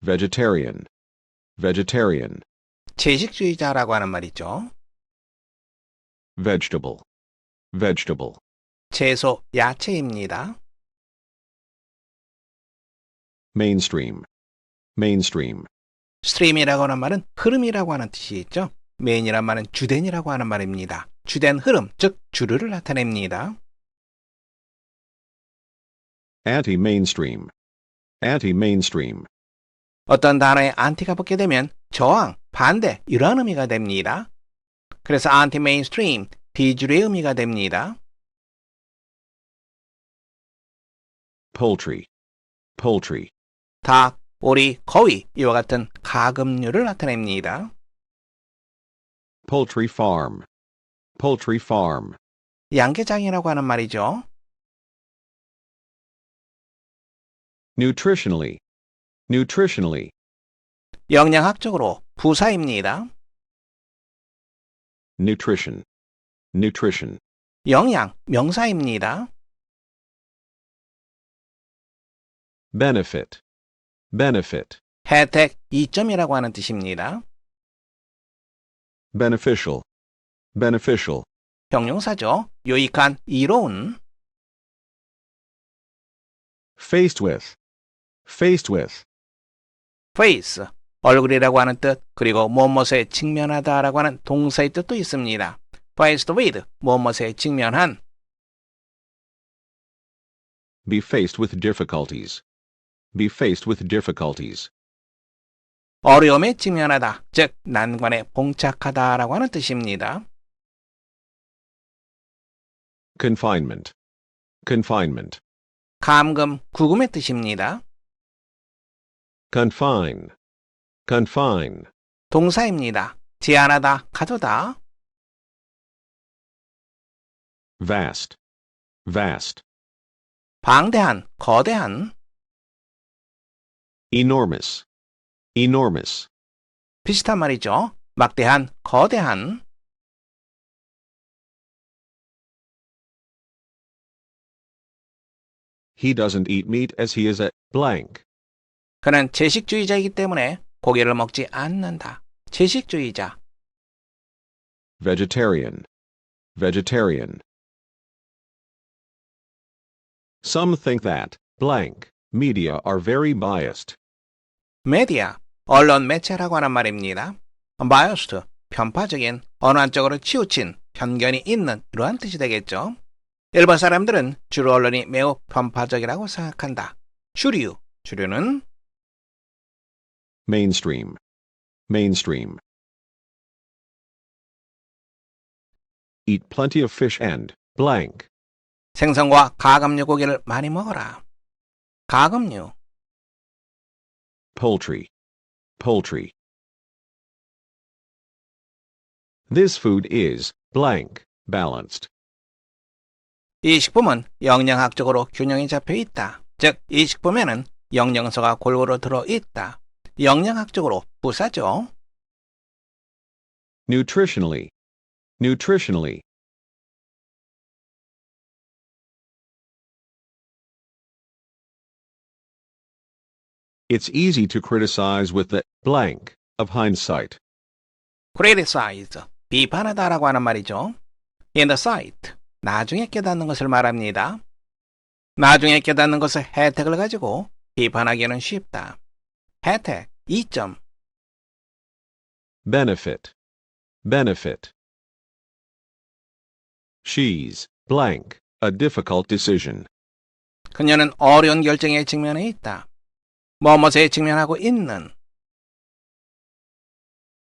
vegetarian, vegetarian, 채식주의자라고 하는 말이죠. vegetable, vegetable, 채소, 야채입니다. mainstream, mainstream, 스트림이라고 하는 말은 흐름이라고 하는 뜻이 있죠. 메인이란 말은 주된이라고 하는 말입니다. 주된 흐름, 즉 주류를 나타냅니다. anti-mainstream, anti-mainstream, 어떤 단어에 anti가 붙게 되면 저항, 반대 이러한 의미가 됩니다. 그래서 anti-mainstream, 비주류의 의미가 됩니다. poultry, poultry, 닭, 오리, 거위 이와 같은 가금류를 나타냅니다. poultry farm, poultry farm, 양계장이라고 하는 말이죠. nutritionally, nutritionally, 영양학적으로 부사입니다. nutrition, nutrition, 영양, 명사입니다. benefit, benefit, 혜택, 이점이라고 하는 뜻입니다. beneficial, beneficial, 형용사죠. 유익한, 이로운. faced with, faced with, face, 얼굴이라고 하는 뜻, 그리고 무엇에 직면하다라고 하는 동사의 뜻도 있습니다. faced with, 무엇에 직면한. be faced with difficulties, be faced with difficulties, 어려움에 직면하다, 즉 난관에 봉착하다라고 하는 뜻입니다. confinement, confinement, 감금, 구금의 뜻입니다. confine, confine, 동사입니다. 제한하다, 가두다. vast, vast, 방대한, 거대한. enormous, enormous, 비슷한 말이죠. 막대한, 거대한. he doesn't eat meat as he is a blank, 그는 채식주의자이기 때문에 고기를 먹지 않는다. 채식주의자. vegetarian, vegetarian. Some think that blank media are very biased. 메디아, 언론 매체라고 하는 말입니다. biased, 편파적인, 어느 한쪽으로 치우친, 편견이 있는 이러한 뜻이 되겠죠. 일본 사람들은 주류 언론이 매우 편파적이라고 생각한다. 주류는 mainstream, mainstream. Eat plenty of fish and blank. 생선과 가금류 고기를 많이 먹어라. 가금류, Poultry, poultry. This food is blank balanced. 이 식품은 영양학적으로 균형이 잡혀 있다. 즉, 이 식품에는 영양소가 골고루 들어 있다. 영양학적으로 부사죠. Nutritionally, nutritionally. It's easy to criticize with the blank of hindsight. criticize, 비판하다라고 하는 말이죠. in the sight, 나중에 깨닫는 것을 말합니다. 나중에 깨닫는 것을 혜택을 가지고 비판하기는 쉽다. 혜택, 이점. Benefit, benefit. She's blank a difficult decision. 그녀는 어려운 결정에 직면해 있다. 뭐뭐에 직면하고 있는.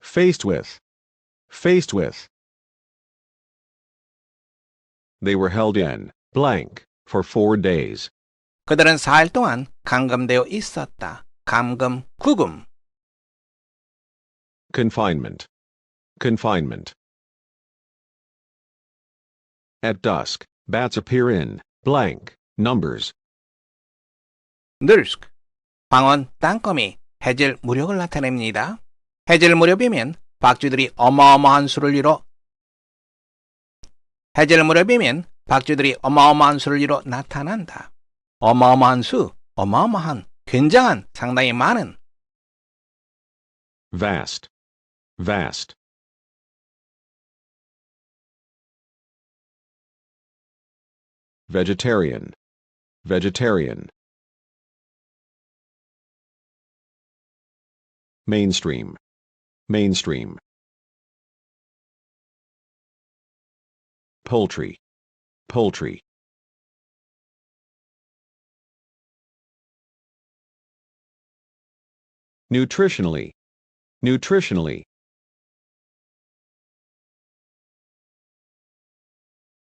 Faced with, faced with. They were held in blank for 4 days. 그들은 4일 동안 감금되어 있었다. 감금, 구금. Confinement, confinement. At dusk, bats appear in blank numbers. 늘sk, 방언, 땅거미, 해질 무렵을 나타냅니다. 해질 무렵이면 박쥐들이 어마어마한 수를 이뤄 나타난다. 어마어마한 수, 어마어마한, 굉장한, 상당히 많은. vast, vast. Vegetarian, vegetarian. Mainstream, mainstream. Poultry, poultry. Nutritionally, nutritionally.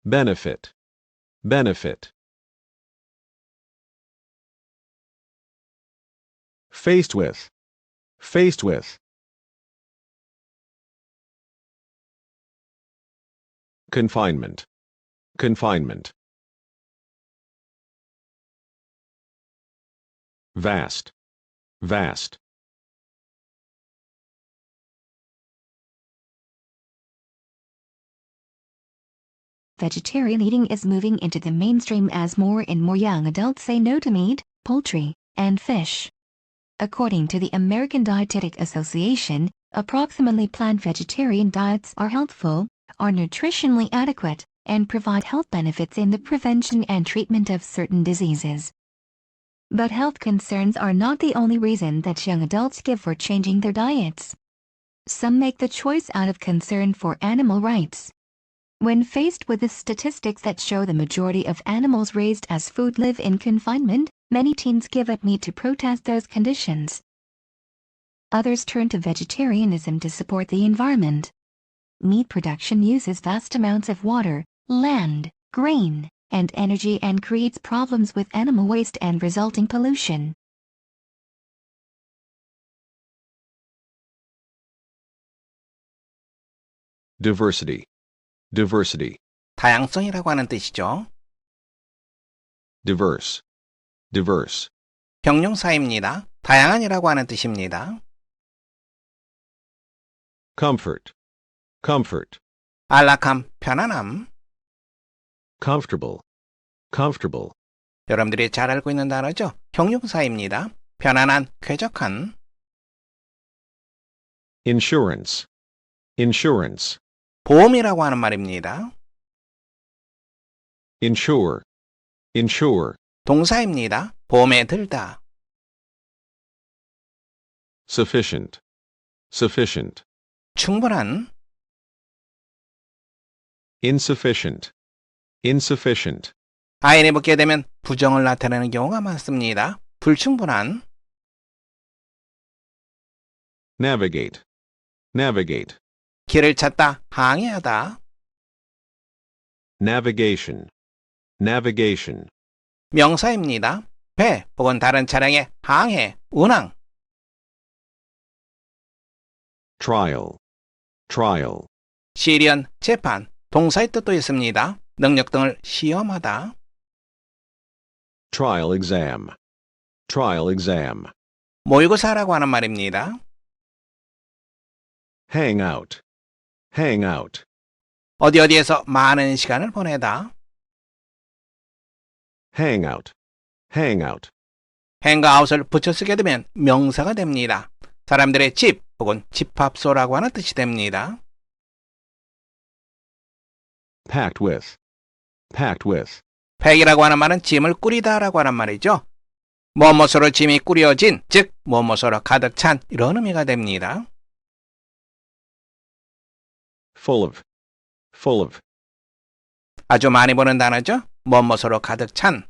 Benefit, benefit. Faced with, faced with. Confinement, confinement. Vast, vast. Vegetarian eating is moving into the mainstream as more and more young adults say no to meat, poultry, and fish. According to the American Dietetic Association, approximately plant vegetarian diets are healthful, are nutritionally adequate, and provide health benefits in the prevention and treatment of certain diseases. But health concerns are not the only reason that young adults give for changing their diets. Some make the choice out of concern for animal rights. When faced with the statistics that show the majority of animals raised as food live in confinement, many teens give up meat to protest those conditions. Others turn to vegetarianism to support the environment. Meat production uses vast amounts of water, land, grain, and energy and creates problems with animal waste and resulting pollution. Diversity, diversity. 다양성이라고 하는 뜻이죠. Diverse, diverse. 형용사입니다. 다양한이라고 하는 뜻입니다. Comfort, comfort. 안락함, 편안함. Comfortable, comfortable. 여러분들이 잘 알고 있는 단어죠. 형용사입니다. 편안한, 쾌적한. Insurance, insurance. 보험이라고 하는 말입니다. Insure, insure. 동사입니다. 보험에 들다. Sufficient, sufficient. 충분한. Insufficient, insufficient. 아인이 붙게 되면 부정을 나타내는 경우가 많습니다. 불충분한. Navigate, navigate. 길을 찾다, 항해하다. Navigation, navigation. 명사입니다. 배 혹은 다른 차량의 항해, 운항. Trial, trial. 시련, 재판, 동사의 뜻도 있습니다. 능력 등을 시험하다. Trial exam, trial exam. 모의고사라고 하는 말입니다. Hang out, hang out. 어디에서 많은 시간을 보내다. Hang out, hang out. 행가아웃을 붙여 쓰게 되면 명사가 됩니다. 사람들의 집 혹은 집합소라고 하는 뜻이 됩니다. Packed with, packed with. 팩이라고 하는 말은 짐을 꾸리다라고 하는 말이죠. 뭐뭐서로 짐이 꾸려진, 즉 뭐뭐서로 가득 찬 이런 의미가 됩니다. Full of, full of. 아주 많이 보는 단어죠. 뭐뭐서로 가득 찬.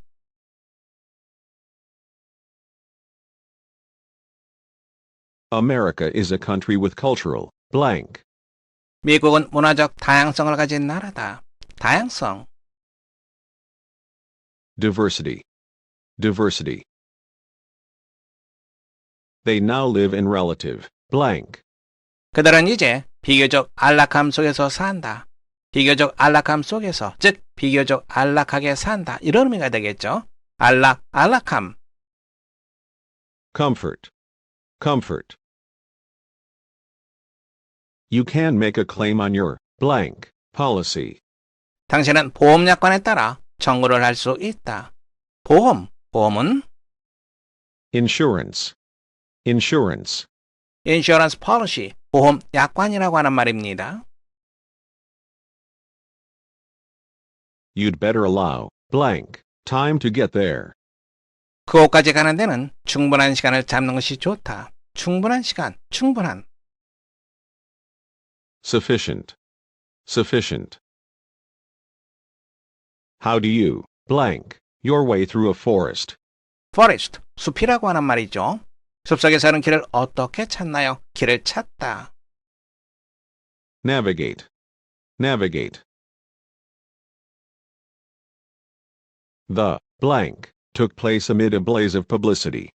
America is a country with cultural blank. 미국은 문화적 다양성을 가진 나라다. 다양성. Diversity, diversity. They now live in relative blank. 그들은 이제 비교적 안락함 속에서 산다. 비교적 안락함 속에서, 즉 비교적 안락하게 산다. 이런 의미가 되겠죠. 안락, 안락함. Comfort, comfort. You can make a claim on your blank policy. 당신은 보험약관에 따라 청구를 할 수 있다. 보험, 보험은 Insurance, insurance. insurance policy, 보험 약관이라고 하는 말입니다. You'd better allow blank time to get there. 그곳까지 가는 데는 충분한 시간을 잡는 것이 좋다. 충분한 시간, 충분한. Sufficient. Sufficient. How do you blank your way through a forest? forest, 숲이라고 하는 말이죠. 숲속에서는 길을 어떻게 찾나요? 길을 찾다. Navigate. Navigate. The blank took place amid a blaze of publicity.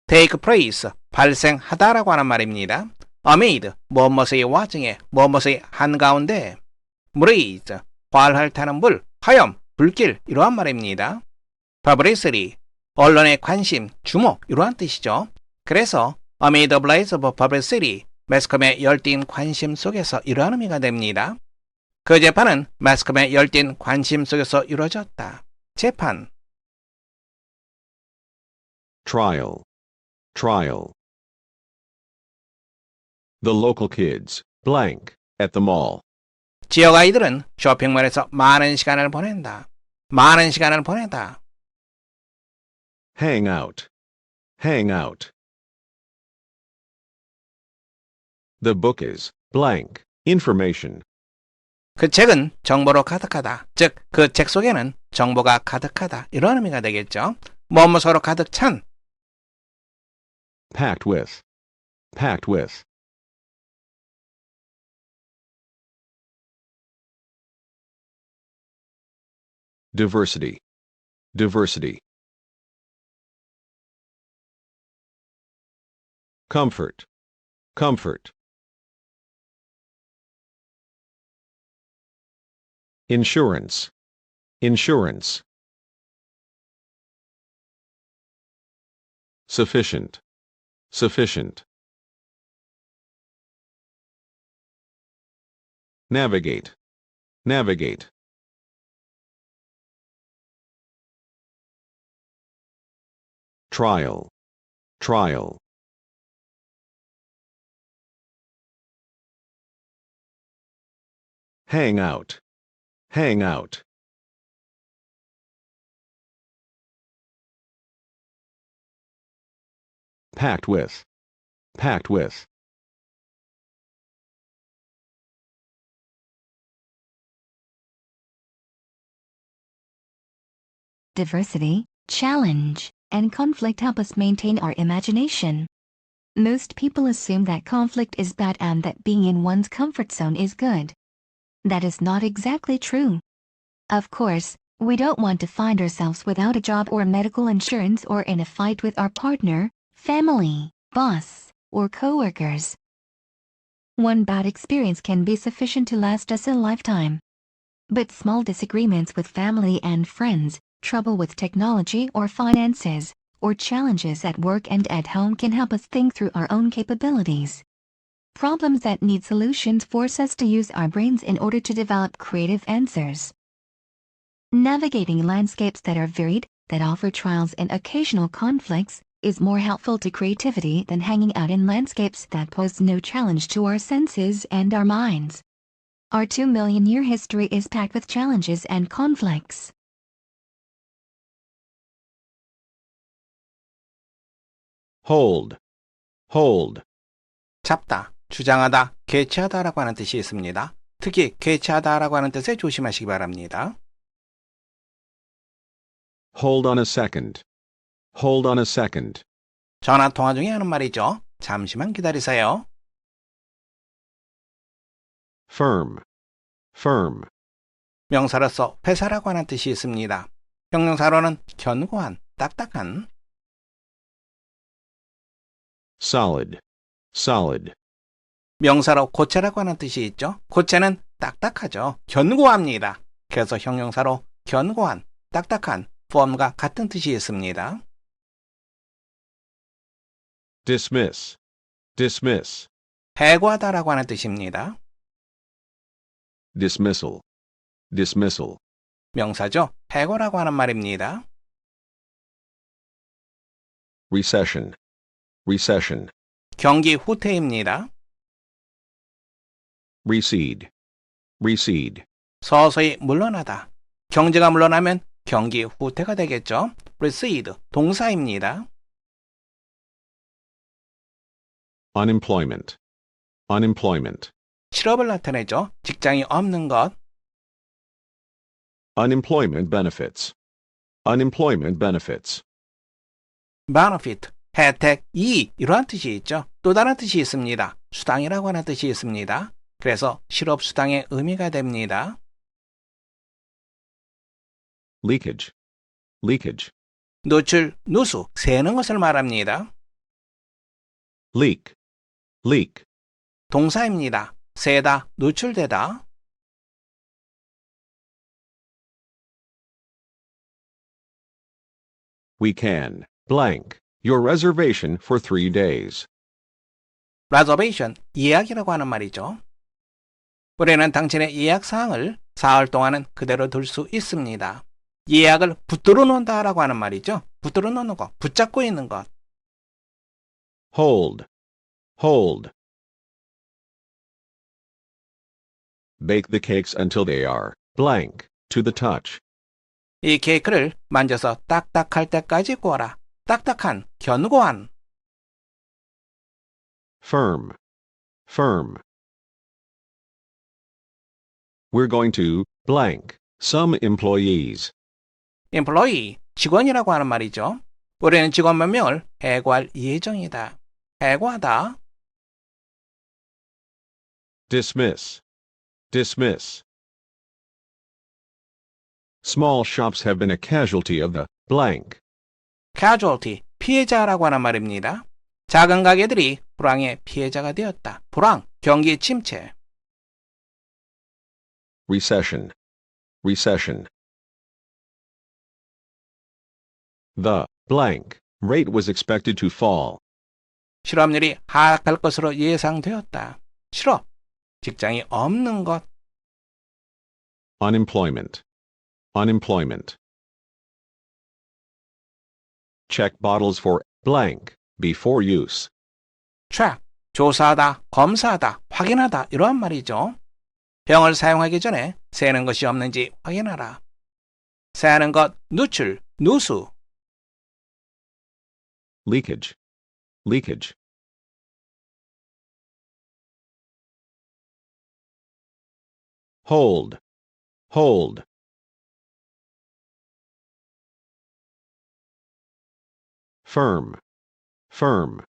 take place, 발생하다라고 하는 말입니다. amid, 무엇의 와중에, 무엇의 한가운데. blaze, 활활 타는 불, 화염, 불길, 이러한 말입니다. publicity, 언론의 관심, 주목, 이러한 뜻이죠. 그래서 amid the blaze of publicity, 매스컴의 열띤 관심 속에서 이러한 의미가 됩니다. 그 재판은 매스컴의 열띤 관심 속에서 이루어졌다. 재판. Trial. Trial. The local kids blank at the mall. 지역 아이들은 쇼핑몰에서 많은 시간을 보낸다. 많은 시간을 보낸다. Hang out. Hang out. The book is blank information. 그 책은 정보로 가득하다. 즉, 그 책 속에는 정보가 가득하다. 이런 의미가 되겠죠. 뭐뭐서로 가득 찬. Packed with. Packed with. Diversity. Diversity. Comfort. Comfort. Insurance. Insurance. Sufficient. Sufficient. Navigate. Navigate. Trial. Trial. Hang out. Hang out. Packed with. Packed with. Diversity, challenge, and conflict help us maintain our imagination. Most people assume that conflict is bad and that being in one's comfort zone is good. That is not exactly true. Of course, we don't want to find ourselves without a job or medical insurance or in a fight with our partner, family, boss, or coworkers. One bad experience can be sufficient to last us a lifetime. But small disagreements with family and friends, trouble with technology or finances, or challenges at work and at home can help us think through our own capabilities. Problems that need solutions force us to use our brains in order to develop creative answers. Navigating landscapes that are varied, that offer trials and occasional conflicts, is more helpful to creativity than hanging out in landscapes that pose no challenge to our senses and our minds. Our 2-million-year history is packed with challenges and conflicts. Hold. Hold. 잡다, 주장하다, 개최하다라고 하는 뜻이 있습니다. 특히 개최하다라고 하는 뜻에 조심하시기 바랍니다. Hold on a second. Hold on a second. 전화 통화 중에 하는 말이죠. 잠시만 기다리세요. Firm. Firm. 명사로서 회사라고 하는 뜻이 있습니다. 형용사로는 견고한, 딱딱한. Solid. Solid. 명사로 고체라고 하는 뜻이 있죠. 고체는 딱딱하죠. 견고합니다. 그래서 형용사로 견고한, 딱딱한, 폼과 같은 뜻이 있습니다. Dismiss. Dismiss. 해고하다라고 하는 뜻입니다. Dismissal. Dismissal. 명사죠. 해고라고 하는 말입니다. Recession. Recession. 경기 후퇴입니다. recede, recede, 서서히 물러나다. 경제가 물러나면 경기 후퇴가 되겠죠. recede, 동사입니다. unemployment, unemployment, 실업을 나타내죠. 직장이 없는 것. unemployment benefits, unemployment benefits, benefit, 혜택, 이익 이러한 뜻이 있죠. 또 다른 뜻이 있습니다. 수당이라고 하는 뜻이 있습니다. 그래서 실업수당의 의미가 됩니다. leakage, leakage, 노출, 누수, 새는 것을 말합니다. leak, leak, 동사입니다. 새다, 노출되다. we can, blank, your reservation for 3 days. reservation, 예약이라고 하는 말이죠. 우리는 당신의 예약 사항을 사흘 동안은 그대로 둘 수 있습니다. 예약을 붙들어 놓는다라고 하는 말이죠. 붙들어 놓는 것, 붙잡고 있는 것. hold, hold. Bake the cakes until they are, blank, to the touch. 이 케이크를 만져서 딱딱할 때까지 구워라. 딱딱한, 견고한. Firm, firm. We're going to, blank, some employees. employee, 직원이라고 하는 말이죠. 우리는 직원 몇 명을 해고할 예정이다. 해고하다. Dismiss, dismiss. Small shops have been a casualty of the, blank. casualty, 피해자라고 하는 말입니다. 작은 가게들이 불황의 피해자가 되었다. 불황, 경기 침체. Recession, recession. The, blank, rate was expected to fall. 실업률이 하락할 것으로 예상되었다. 실업, 직장이 없는 것. Unemployment, unemployment. Check bottles for, blank, before use. check, 조사하다, 검사하다, 확인하다 이러한 말이죠. 병을 사용하기 전에 새는 것이 없는지 확인하라. 새는 것, 누출, 누수. Leakage, leakage. Hold, hold. Firm, firm.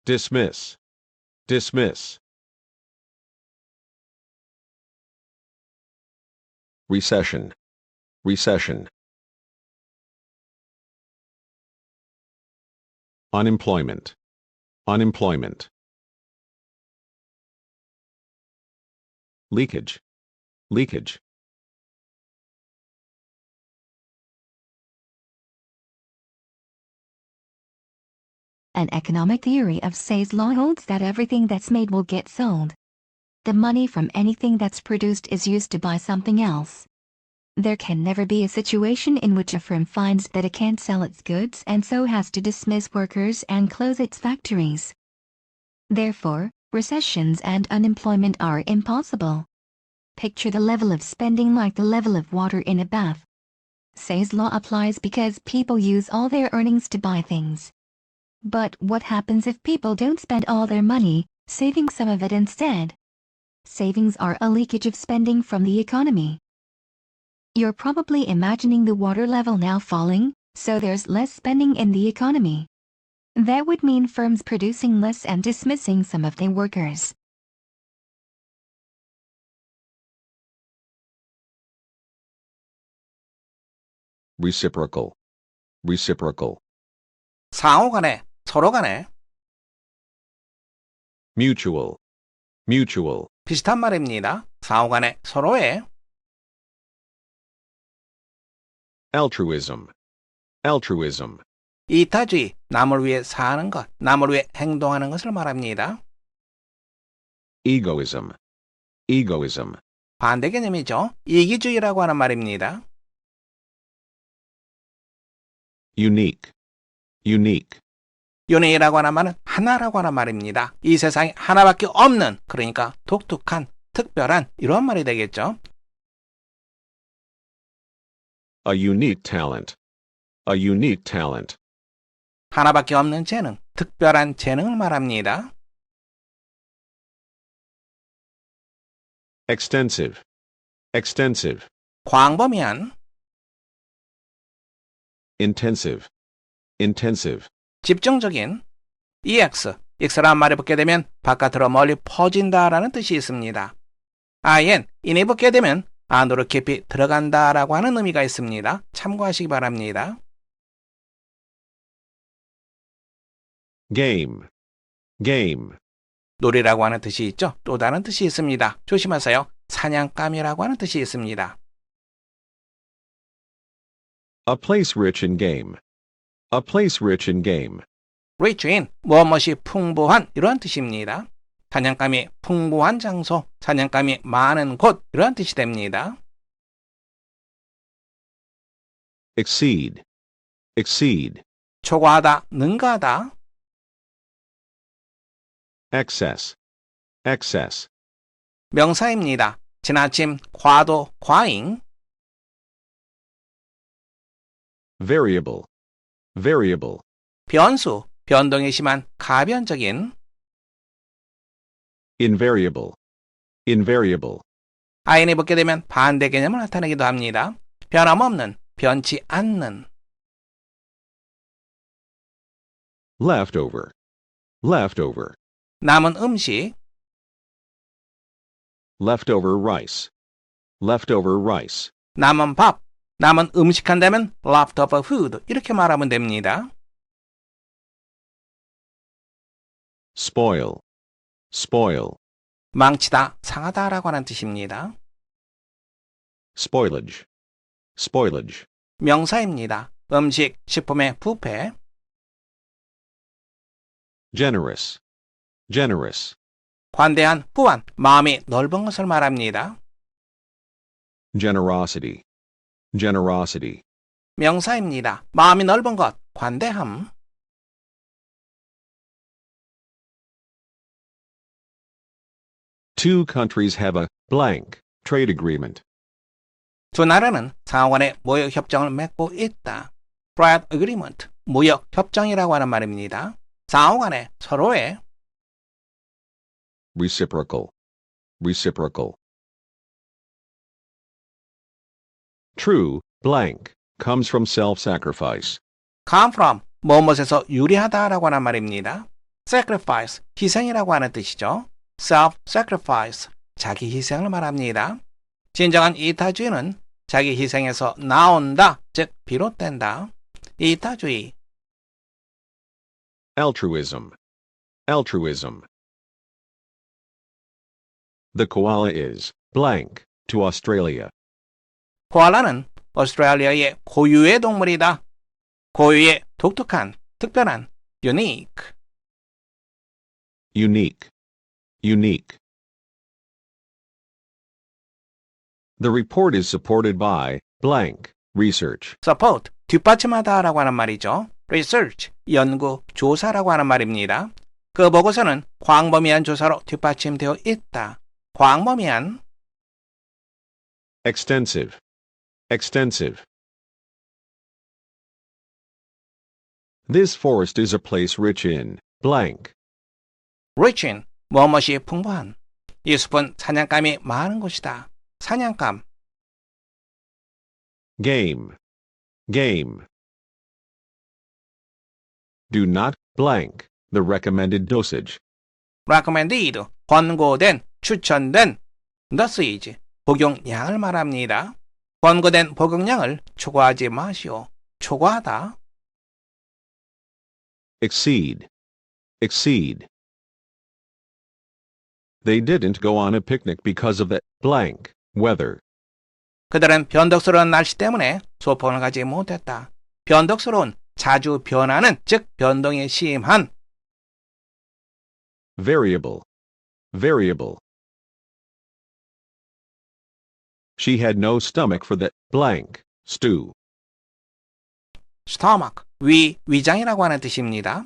Dismiss, dismiss. Recession, recession. Unemployment, unemployment. Leakage, leakage. An economic theory of Say's law holds that everything that's made will get sold. The money from anything that's produced is used to buy something else. There can never be a situation in which a firm finds that it can't sell its goods and so has to dismiss workers and close its factories. Therefore, recessions and unemployment are impossible. Picture the level of spending like the level of water in a bath. Say's law applies because people use all their earnings to buy things. But what happens if people don't spend all their money, saving some of it instead? Savings are a leakage of spending from the economy. You're probably imagining the water level now falling, so there's less spending in the economy. That would mean firms producing less and dismissing some of their workers. Reciprocal, reciprocal. 상호 간에, 서로 간에. Mutual, mutual. 비슷한 말입니다. 상호 간에, 서로의. Altruism, altruism. 이타주의, 남을 위해 사는 것, 남을 위해 행동하는 것을 말합니다. Egoism, egoism. 반대 개념이죠. 이기주의라고 하는 말입니다. unique, unique, unique이라고 하는 말은 하나라고 하는 말입니다. 이 세상에 하나밖에 없는, 그러니까 독특한, 특별한 이런 말이 되겠죠. a unique talent, a unique talent, 하나밖에 없는 재능, 특별한 재능을 말합니다. extensive, extensive, 광범위한, intensive, intensive, 집중적인, ex라는 말이 붙게 되면 바깥으로 멀리 퍼진다라는 뜻이 있습니다. in이 붙게 되면 안으로 깊이 들어간다라고 하는 의미가 있습니다. 참고하시기 바랍니다. game, game, 놀이라고 하는 뜻이 있죠. 또 다른 뜻이 있습니다. 조심하세요. 사냥감이라고 하는 뜻이 있습니다. a place rich in game, a place rich in game, rich in, 무엇이 풍부한 이런 뜻입니다. 사냥감이 풍부한 장소, 사냥감이 많은 곳 이런 뜻이 됩니다. exceed, exceed, 초과하다, 능가하다, excess, excess, 명사입니다. 지나침, 과도, 과잉, variable, variable, 변수, 변동이 심한 가변적인, invariable, invariable, in이 붙게 되면 반대 개념을 나타내기도 합니다. 변함없는, 변치 않는, leftover, leftover, 남은 음식, leftover rice, leftover rice, 남은 밥, 남은 음식 한다면 leftover food 이렇게 말하면 됩니다. spoil, spoil, 망치다, 상하다라고 하는 뜻입니다. spoilage, spoilage, 명사입니다. 음식, 식품의 부패, generous, generous, 관대한, 후한, 마음이 넓은 것을 말합니다. generosity, generosity, 명사입니다. 마음이 넓은 것, 관대함, two countries have a blank trade agreement. 두 나라는 상하간에 무역 협정을 맺고 있다. trade agreement, 무역 협정이라고 하는 말입니다. 상하간에 서로의 Reciprocal, reciprocal. True blank comes from self-sacrifice. come from, 무엇에서 유리하다라고 하는 말입니다. sacrifice, 희생이라고 하는 뜻이죠. self-sacrifice, 자기 희생을 말합니다. 진정한 이타주의는 자기 희생에서 나온다, 즉 비롯된다. 이타주의, Altruism, altruism. The koala is blank to Australia. 코알라는 오스트레일리아의 고유의 동물이다. 고유의 독특한, 특별한, unique. Unique, unique. The report is supported by blank research. support, 뒷받침하다라고 하는 말이죠. research, 연구, 조사라고 하는 말입니다. 그 보고서는 광범위한 조사로 뒷받침되어 있다. 광범위한, Extensive, extensive. This forest is a place rich in blank. rich in, 무엇이 풍부한. 이 숲은 사냥감이 많은 곳이다. 사냥감, Game, game. Do not blank the recommended dosage. recommended, 권고된, 추천된, dosage, 복용량을 말합니다. 권고된 복용량을 초과하지 마시오. 초과하다, Exceed, exceed. They didn't go on a picnic because of the blank weather. 그들은 변덕스러운 날씨 때문에 소풍을 가지 못했다. 변덕스러운, 자주 변하는, 즉 변동이 심한, Variable, variable. She had no stomach for the blank stew. stomach, 위장이라고 하는 뜻입니다.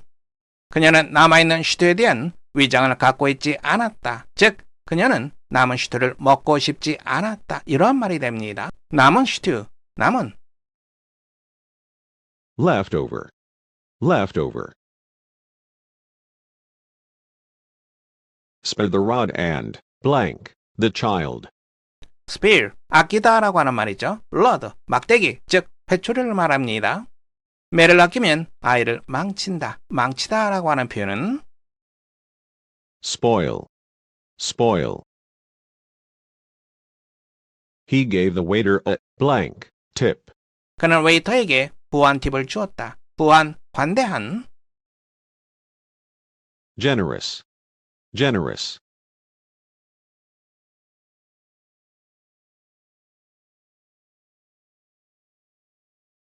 그녀는 남아있는 슈트에 대한 위장을 갖고 있지 않았다. 즉, 그녀는 남은 슈트를 먹고 싶지 않았다. 이런 말이 됩니다. 남은 슈트, 남은. leftover, leftover. Spare the rod and blank the child. spare, 아끼다라고 하는 말이죠. rod, 막대기, 즉 회초리를 말합니다. 매를 아끼면 아이를 망친다, 망치다라고 하는 표현은 spoil, spoil. He gave the waiter a blank tip. 그는 웨이터에게 부안 팁을 주었다. 부안, 관대한. generous, generous.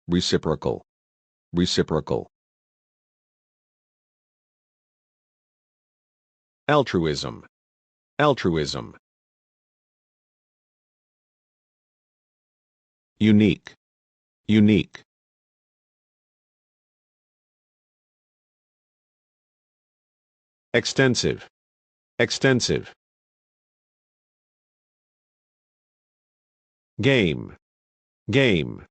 Reciprocal, reciprocal. Altruism, altruism. Unique, unique. Extensive, extensive. Game, game.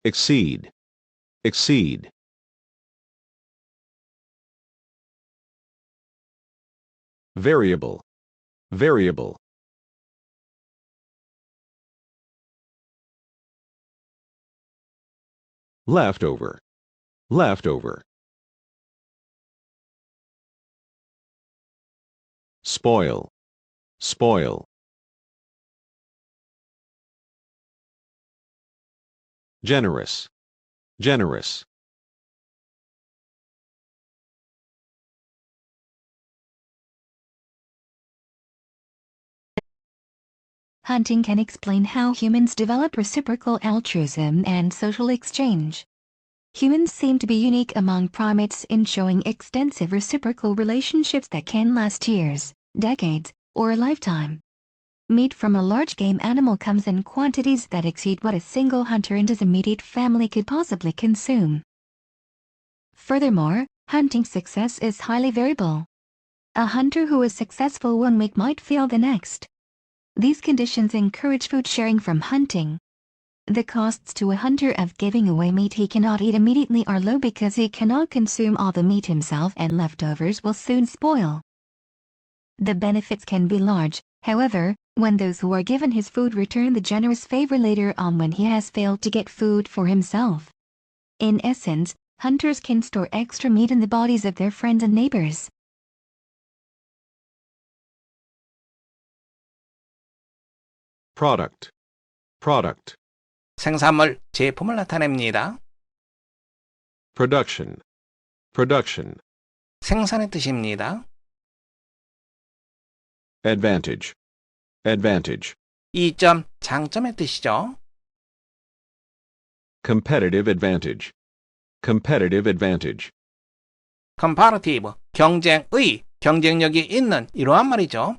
Exceed, exceed. Variable, variable. Leftover, leftover. Spoil, spoil. Generous, generous. Hunting can explain how humans develop reciprocal altruism and social exchange. Humans seem to be unique among primates in showing extensive reciprocal relationships that can last years, decades, or a lifetime. Meat from a large game animal comes in quantities that exceed what a single hunter and his immediate family could possibly consume. Furthermore, hunting success is highly variable. A hunter who is successful one week might fail the next. These conditions encourage food sharing from hunting. The costs to a hunter of giving away meat he cannot eat immediately are low because he cannot consume all the meat himself and leftovers will soon spoil. The benefits can be large, however, when those who are given his food return the generous favor later on when he has failed to get food for himself. In essence, hunters can store extra meat in the bodies of their friends and neighbors. Product, product. 생산물, 제품을 나타냅니다. Production, production. 생산의 뜻입니다. Advantage, advantage. 이점, 장점의 뜻이죠. Competitive advantage, competitive advantage. comparative, 경쟁의, 경쟁력이 있는 이러한 말이죠.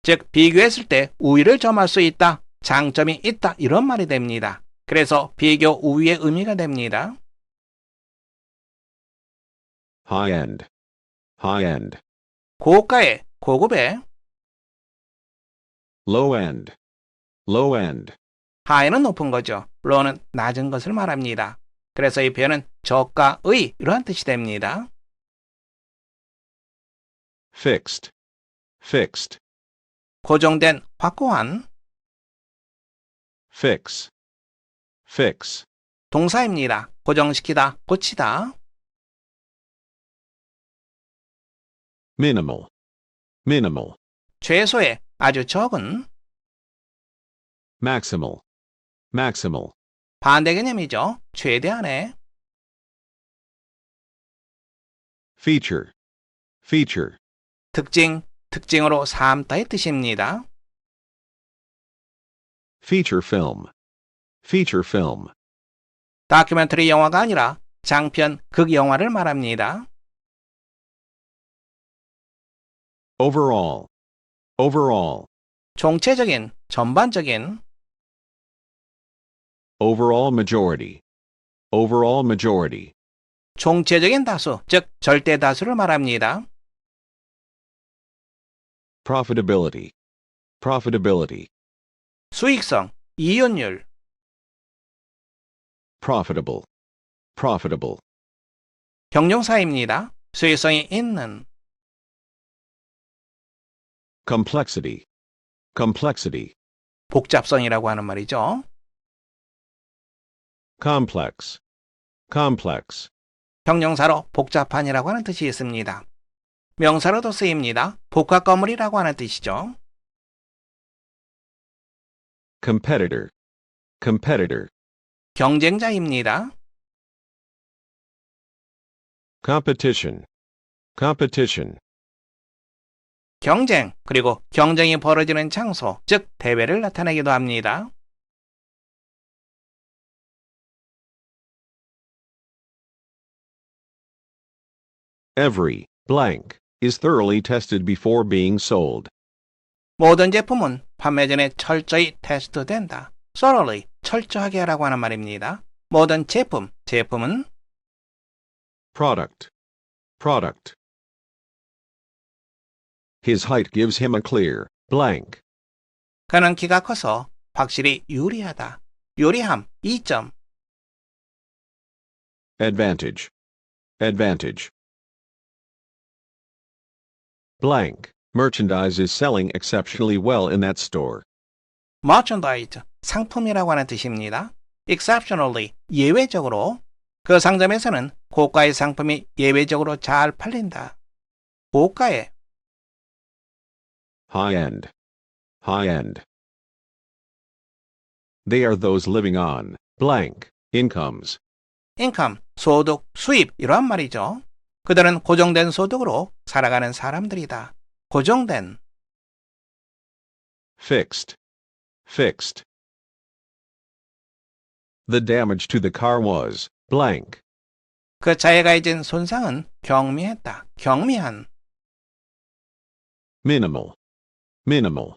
즉, 비교했을 때 우위를 점할 수 있다, 장점이 있다 이런 말이 됩니다. 그래서 비교 우위의 의미가 됩니다. High-end, high-end. 고가의, 고급의, Low-end, low-end. 하이는 높은 거죠. low는 낮은 것을 말합니다. 그래서 이 표현은 저가의 이러한 뜻이 됩니다. Fixed, fixed. 고정된, 확고한 Fix, fix. 동사입니다. 고정시키다, 고치다. Minimal, minimal. 최소의, 아주 적은 Maximal, maximal. 반대 개념이죠. 최대한의 Feature, feature. 특징, 특징으로 삼다의 뜻입니다. Feature film, feature film. 다큐멘터리 영화가 아니라 장편 극영화를 말합니다. Overall, overall. 총체적인, 전반적인 overall majority, overall majority, 총체적인 다수, 즉 절대 다수를 말합니다. profitability, profitability, 수익성, 이윤율, profitable, profitable, 형용사입니다. 수익성이 있는, complexity, complexity, 복잡성이라고 하는 말이죠. complex, complex, 형용사로 복잡한이라고 하는 뜻이 있습니다. 명사로도 쓰입니다. 복합 건물이라고 하는 뜻이죠. competitor, competitor, 경쟁자입니다. competition, competition, 경쟁, 그리고 경쟁이 벌어지는 장소, 즉 대회를 나타내기도 합니다. every blank is thoroughly tested before being sold. 모든 제품은 판매 전에 철저히 테스트된다. thoroughly, 철저하게 하라고 하는 말입니다. 모든 제품, 제품은 Product, product. His height gives him a clear blank. 그는 키가 커서 확실히 유리하다. 유리함, 이점. Advantage, advantage. Blank. Merchandise is selling exceptionally well in that store. merchandise, 상품이라고 하는 뜻입니다. exceptionally, 예외적으로. 그 상점에서는 고가의 상품이 예외적으로 잘 팔린다. 고가의, High end, high end. They are those living on blank incomes. income, 소득, 수입 이러한 말이죠. 그들은 고정된 소득으로 살아가는 사람들이다. 고정된, Fixed, fixed. The damage to the car was blank. 그 차에 가해진 손상은 경미했다. 경미한, Minimal, minimal.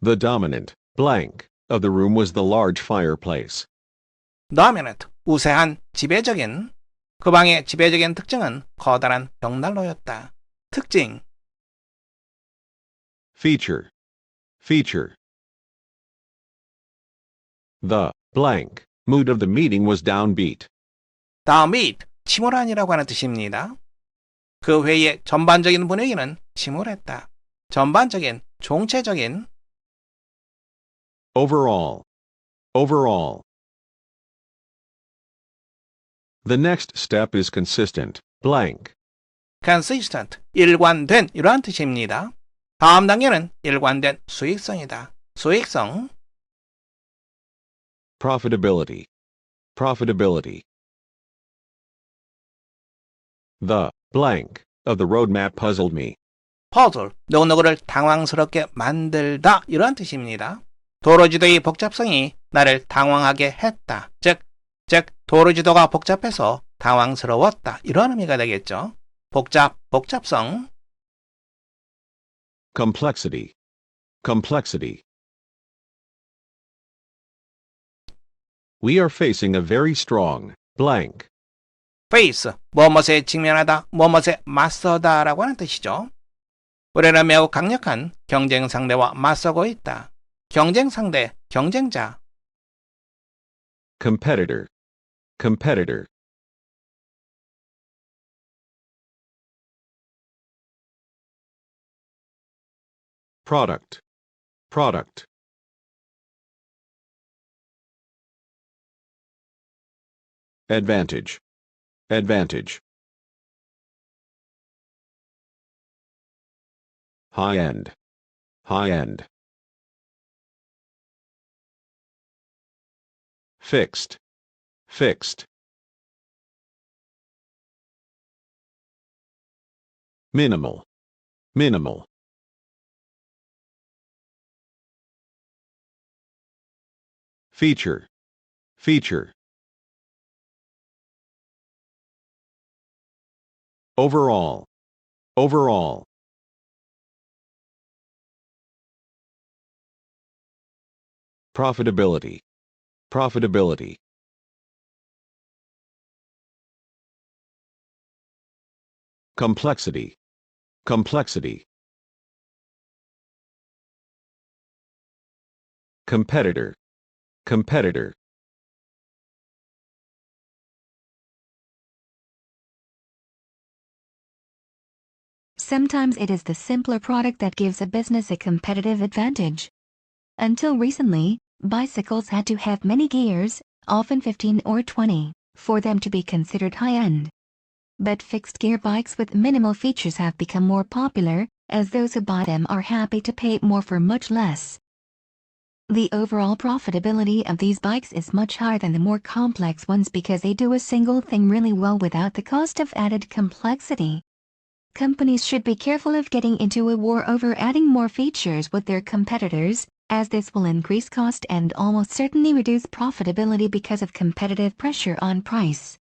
The dominant blank of the room was the large fireplace. dominant, 우세한, 지배적인. 그 방의 지배적인 특징은 커다란 벽난로였다. 특징, Feature, feature. The blank mood of the meeting was downbeat. downbeat, 침울한이라고 하는 뜻입니다. 그 회의의 전반적인 분위기는 침울했다. 전반적인, 총체적인, Overall, overall. The next step is consistent blank. consistent, 일관된 이러한 뜻입니다. 다음 단계는 일관된 수익성이다. 수익성, Profitability, profitability. The blank of the roadmap puzzled me. puzzle, 누구누구를 당황스럽게 만들다 이러한 뜻입니다. 도로지도의 복잡성이 나를 당황하게 했다. 즉 도로지도가 복잡해서 당황스러웠다. 이런 의미가 되겠죠. 복잡성, Complexity, complexity. We are facing a very strong blank. face, 무엇에 직면하다, 무엇에 맞서다 라고 하는 뜻이죠. 우리는 매우 강력한 경쟁 상대와 맞서고 있다. 경쟁 상대, 경쟁자, Competitor, competitor. Product, product. Advantage, advantage. High end, high end. Fixed, fixed. Minimal, minimal. Feature, feature. Overall, overall. Profitability. Profitability. Complexity. Complexity. Competitor. Competitor. Sometimes it is the simpler product that gives a business a competitive advantage. Until recently, bicycles had to have many gears, often 15 or 20, for them to be considered high-end. But fixed-gear bikes with minimal features have become more popular, as those who buy them are happy to pay more for much less. The overall profitability of these bikes is much higher than the more complex ones because they do a single thing really well without the cost of added complexity. Companies should be careful of getting into a war over adding more features with their competitors, as this will increase cost and almost certainly reduce profitability because of competitive pressure on price.